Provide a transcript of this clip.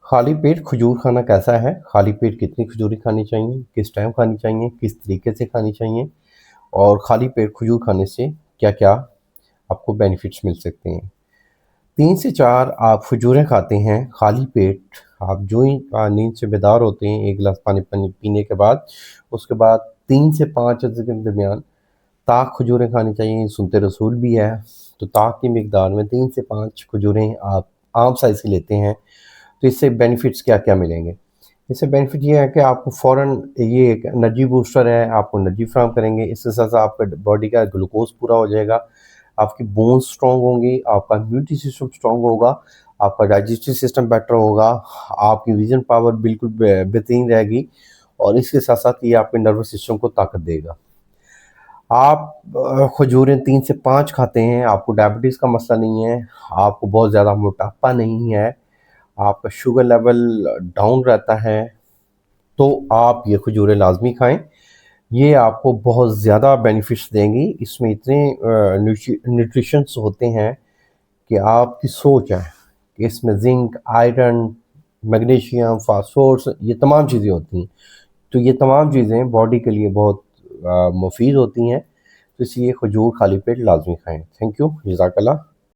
खाली पेट खजूर खाना कैसा है? खाली पेट कितनी खजूरें खानी चाहिए? किस टाइम खानी चाहिए? किस तरीके से खानी चाहिए? और खाली पेट खजूर खाने से क्या-क्या आपको बेनिफिट्स मिल सकते हैं? 3 से 4 आप खजूरें खाते हैं खाली पेट, आप जो ही नींद से बेदार होते हैं 1 गिलास पानी पानी पीने के बाद, उसके बाद 3 से 5 के दरमियान ताक खजूरें खानी चाहिए, सुनते रसूल भी है। तो ताक की मिकदार में 3 से 5 खजूरें आप आम साइज़ की लेते हैं, तो इससे बेनिफिट्स क्या-क्या मिलेंगे? इससे बेनिफिट ये है कि आपको फ़ौरन ये एक एनर्जी बूस्टर है, आपको एनर्जी फ़राहम करेंगे, इसके साथ-साथ आपका बॉडी का ग्लूकोज़ पूरा हो जाएगा, आपकी बोन्स स्ट्रॉन्ग होंगी, आपका इम्यूनिटी सिस्टम स्ट्रॉन्ग होगा, आपका डाइजेस्टिव सिस्टम बेटर होगा, आपकी विज़न पावर बिल्कुल बेहतरीन रहेगी और इसके साथ-साथ ये आपके नर्वस सिस्टम को ताकत देगा। आप खजूरें 3 से 5 खाते हैं, आपको डायबिटीज़ का मसला नहीं है, आपको बहुत ज़्यादा मोटापा नहीं है, आपका शुगर लेवल डाउन रहता है, तो आप ये खजूरें लाज़मी खाएँ। ये आपको बहुत ज़्यादा बेनिफिट्स देंगी, इसमें इतने न्यूट्रिशंस होते हैं कि आपकी सोच है कि इसमें ज़िंक, आयरन, मैग्नीशियम, फास्फोरस ये तमाम चीज़ें होती हैं। तो ये तमाम चीज़ें बॉडी के लिए बहुत मुफ़ीद होती हैं, तो इसलिए खजूर खाली पेट लाज़मी खाएँ। थैंक यू, जज़ाकल्लाह।